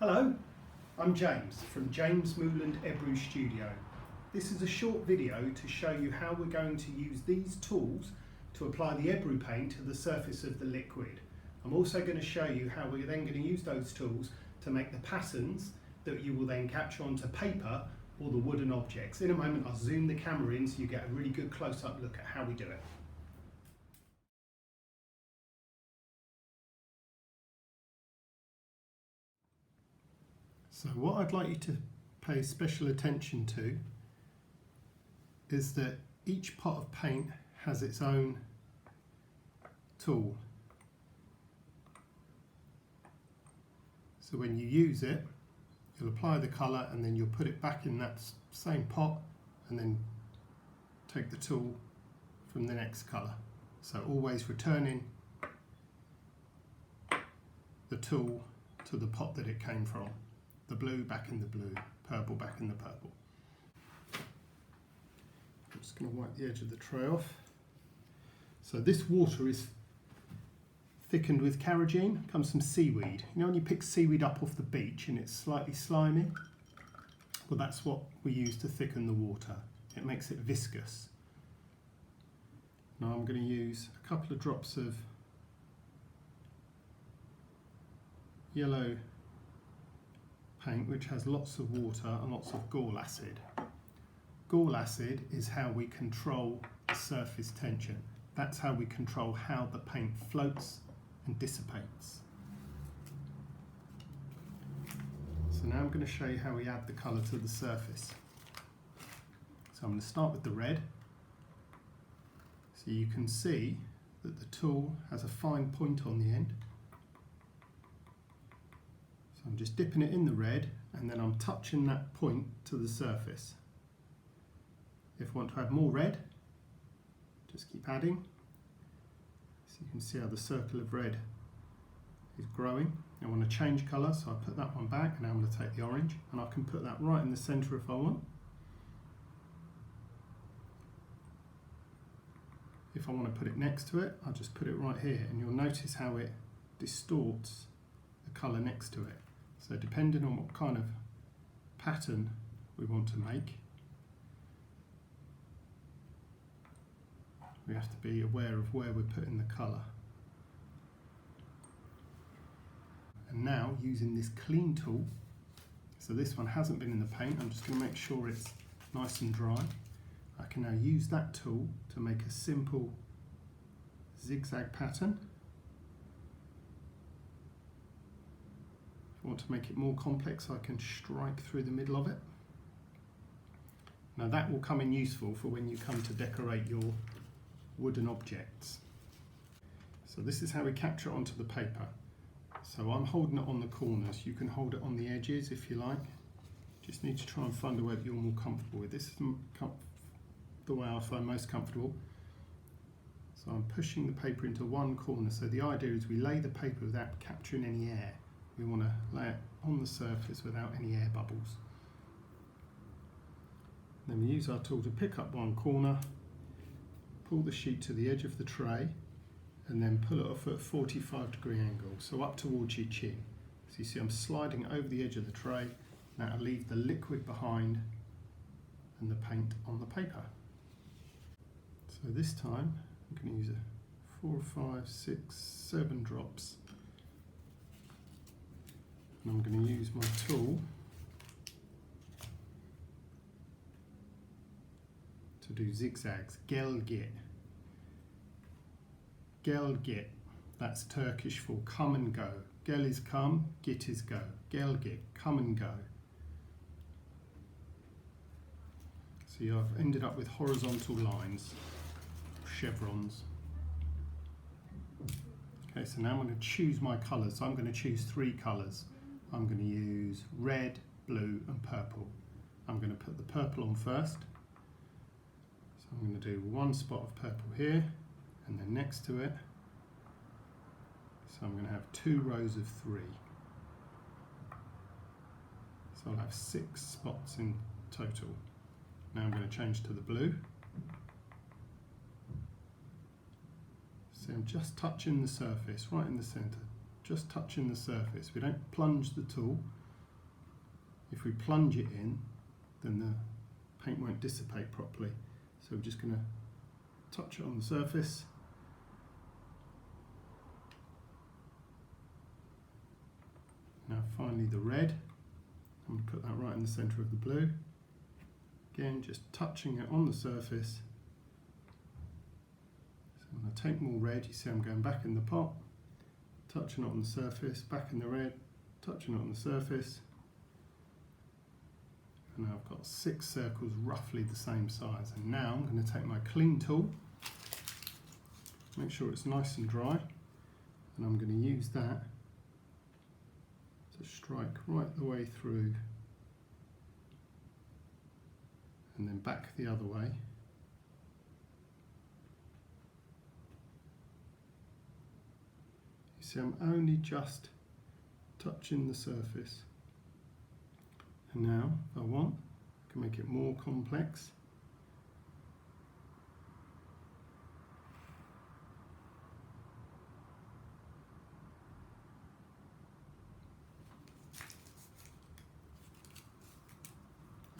Hello, I'm James from James Mouland Ebru Studio. This is a short video to show you how we're going to use these tools to apply the Ebru paint to the surface of the liquid. I'm also going to show you how we're then going to use those tools to make the patterns that you will then capture onto paper or the wooden objects. In a moment I'll zoom the camera in so you get a really good close-up look at how we do it. So what I'd like you to pay special attention to is that each pot of paint has its own tool. So when you use it, you'll apply the colour and then you'll put it back in that same pot and then take the tool from the next colour. So always returning the tool to the pot that it came from. The blue back in the blue, purple back in the purple. I'm just going to wipe the edge of the tray off. So this water is thickened with carrageen, comes from seaweed. You know when you pick seaweed up off the beach and it's slightly slimy? Well, that's what we use to thicken the water. It makes it viscous. Now I'm going to use a couple of drops of yellow paint which has lots of water and lots of gall acid. Gall acid is how we control the surface tension. That's how we control how the paint floats and dissipates. So now I'm going to show you how we add the colour to the surface. So I'm going to start with the red. So you can see that the tool has a fine point on the end. So I'm just dipping it in the red and then I'm touching that point to the surface. If I want to add more red, just keep adding. So you can see how the circle of red is growing. I want to change colour, so I put that one back and now I'm going to take the orange and I can put that right in the centre if I want. If I want to put it next to it, I'll just put it right here and you'll notice how it distorts the colour next to it. So depending on what kind of pattern we want to make, we have to be aware of where we're putting the colour. And now using this clean tool, so this one hasn't been in the paint, I'm just going to make sure it's nice and dry. I can now use that tool to make a simple zigzag pattern. If I want to make it more complex, I can strike through the middle of it. Now that will come in useful for when you come to decorate your wooden objects. So this is how we capture it onto the paper. So I'm holding it on the corners. You can hold it on the edges if you like. Just need to try and find a way that you're more comfortable with. This is the way I find most comfortable. So I'm pushing the paper into one corner. So the idea is we lay the paper without capturing any air. We want to lay it on the surface without any air bubbles. Then we use our tool to pick up one corner, pull the sheet to the edge of the tray and then pull it off at a 45-degree angle, so up towards your chin. So you see I'm sliding over the edge of the tray. Now I'll leave the liquid behind and the paint on the paper. So this time I'm going to use 4, 5, 6, 7 drops. And I'm going to use my tool to do zigzags. Gelgit. Gelgit. That's Turkish for come and go. Gel is come, git is go. Gelgit, come and go. See, I've ended up with horizontal lines, chevrons. Okay, so now I'm going to choose my colours. So I'm going to choose 3 colours. I'm going to use red, blue and purple. I'm going to put the purple on first. So I'm going to do one spot of purple here and then next to it. So I'm going to have 2 rows of 3. So I'll have 6 spots in total. Now I'm going to change to the blue. So I'm just touching the surface, right in the centre. Just touching the surface. We don't plunge the tool. if we plunge it in, then the paint won't dissipate properly. So we're just going to touch it on the surface. Now finally the red. I'm going to put that right in the centre of the blue. Again, just touching it on the surface. So when I take more red, you see I'm going back in the pot, touching it on the surface, back in the red, touching it on the surface. And now I've got 6 circles roughly the same size. And now I'm going to take my clean tool, make sure it's nice and dry, and I'm going to use that to strike right the way through and then back the other way. You see I'm only just touching the surface. And now, if I want, I can make it more complex.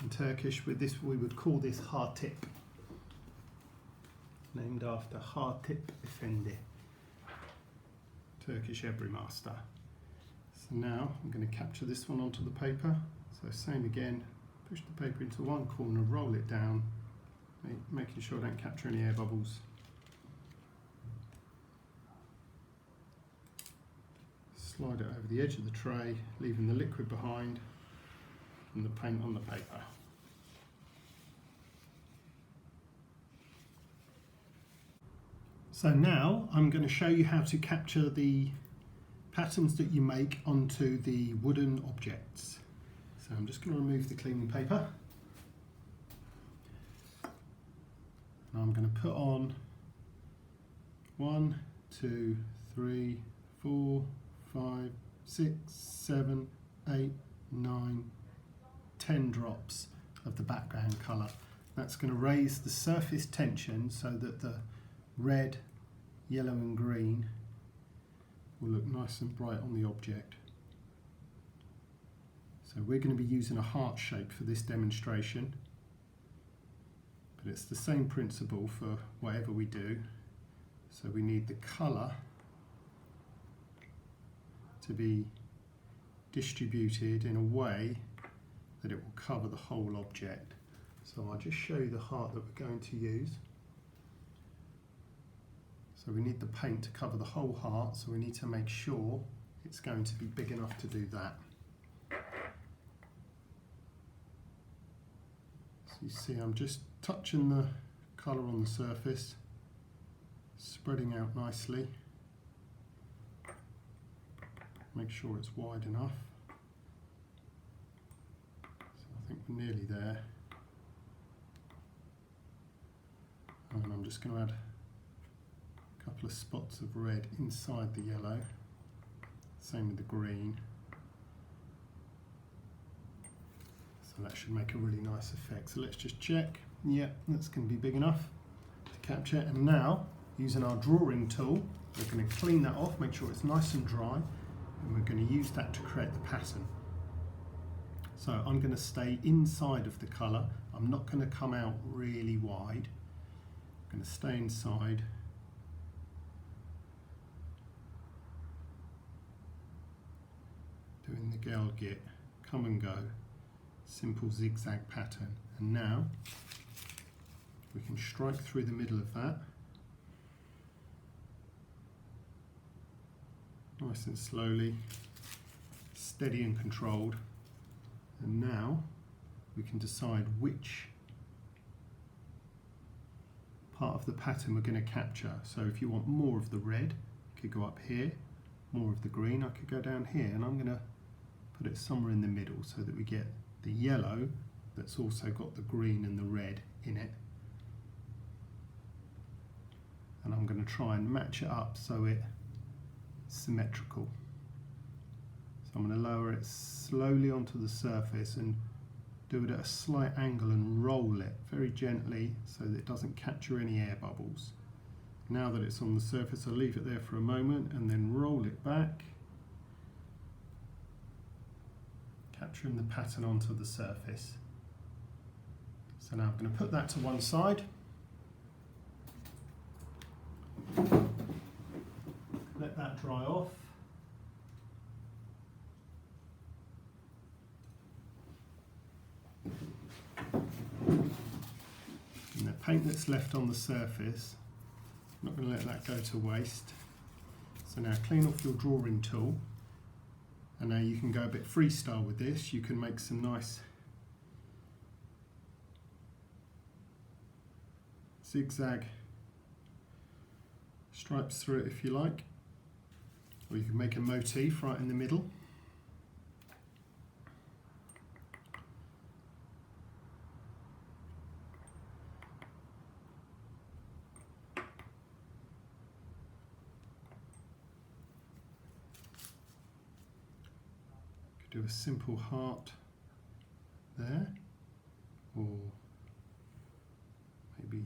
In Turkish, with this, we would call this Hatip, named after Hatip Efendi, Turkish Ebru master. So now I'm going to capture this one onto the paper. So same again, push the paper into one corner, roll it down, making sure I don't capture any air bubbles. Slide it over the edge of the tray, leaving the liquid behind and the paint on the paper. So now I'm going to show you how to capture the patterns that you make onto the wooden objects. So I'm just going to remove the cleaning paper. And I'm going to put on 1, 2, 3, 4, 5, 6, 7, 8, 9, 10 drops of the background colour. That's going to raise the surface tension so that the red, yellow and green will look nice and bright on the object. So we're going to be using a heart shape for this demonstration, but it's the same principle for whatever we do. So we need the colour to be distributed in a way that it will cover the whole object. So I'll just show you the heart that we're going to use. So we need the paint to cover the whole heart, so we need to make sure it's going to be big enough to do that. So you see I'm just touching the colour on the surface, spreading out nicely. Make sure it's wide enough. So I think we're nearly there. And I'm just going to add a couple of spots of red inside the yellow. Same with the green. So that should make a really nice effect. So let's just check. Yeah, that's going to be big enough to capture. And now, using our drawing tool, we're going to clean that off, make sure it's nice and dry, and we're going to use that to create the pattern. So I'm going to stay inside of the colour. I'm not going to come out really wide. I'm going to stay inside. Doing the Gelgit, come and go, simple zigzag pattern. And now we can strike through the middle of that, nice and slowly, steady and controlled. And now we can decide which part of the pattern we're going to capture. So if you want more of the red, you could go up here, more of the green, I could go down here, and I'm going to put it somewhere in the middle so that we get the yellow that's also got the green and the red in it. And I'm going to try and match it up so it's symmetrical. So I'm going to lower it slowly onto the surface and do it at a slight angle and roll it very gently so that it doesn't capture any air bubbles. Now that it's on the surface, I'll leave it there for a moment and then roll it back. capturing the pattern onto the surface. So now I'm going to put that to one side. Let that dry off. And the paint that's left on the surface, I'm not going to let that go to waste. So now clean off your drawing tool, and now you can go a bit freestyle with this. You can make some nice zigzag stripes through it if you like, or you can make a motif right in the middle. Do a simple heart there, or maybe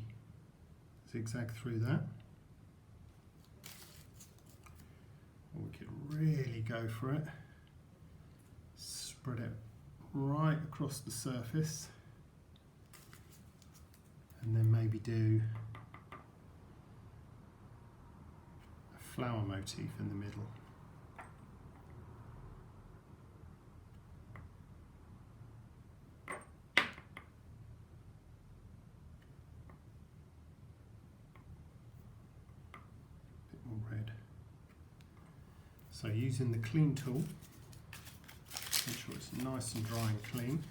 zigzag through that. Or we could really go for it, spread it right across the surface, and then maybe do a flower motif in the middle. Red. So using the clean tool, make sure it's nice and dry and clean,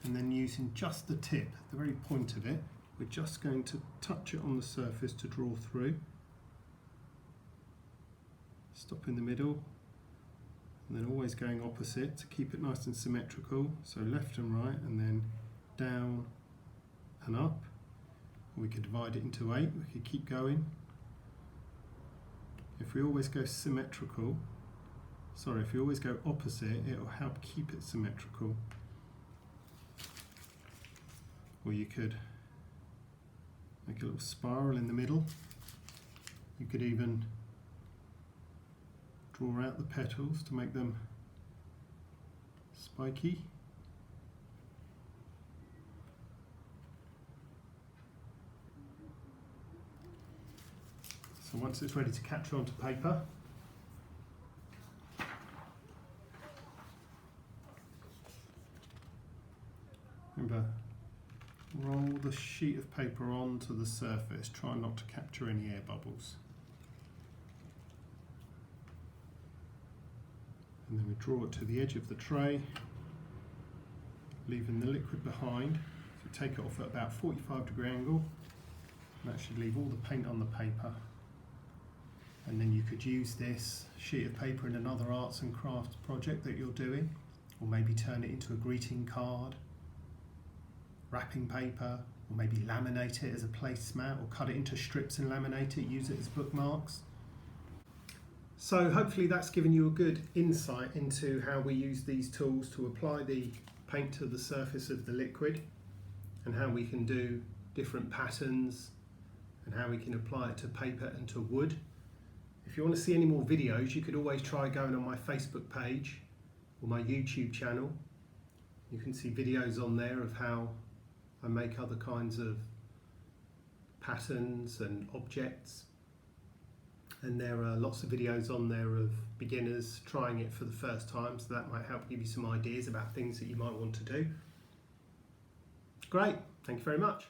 and then using just the tip, the very point of it, we're just going to touch it on the surface to draw through. Stop in the middle, and then always going opposite to keep it nice and symmetrical. So left and right, and then down and up. We could divide it into 8, we could keep going. If we always go symmetrical, if we always go opposite, it will help keep it symmetrical. Or you could make a little spiral in the middle. You could even draw out the petals to make them spiky. So once it's ready to capture onto paper, remember, roll the sheet of paper onto the surface, try not to capture any air bubbles. And then we draw it to the edge of the tray, leaving the liquid behind. So take it off at about 45-degree angle, and that should leave all the paint on the paper. And then you could use this sheet of paper in another arts and crafts project that you're doing, or maybe turn it into a greeting card, wrapping paper, or maybe laminate it as a placemat, or cut it into strips and laminate it, use it as bookmarks. So hopefully that's given you a good insight into how we use these tools to apply the paint to the surface of the liquid, and how we can do different patterns, and how we can apply it to paper and to wood. If you want to see any more videos, you could always try going on my Facebook page or my YouTube channel. You can see videos on there of how I make other kinds of patterns and objects. And there are lots of videos on there of beginners trying it for the first time, so that might help give you some ideas about things that you might want to do. Great, thank you very much.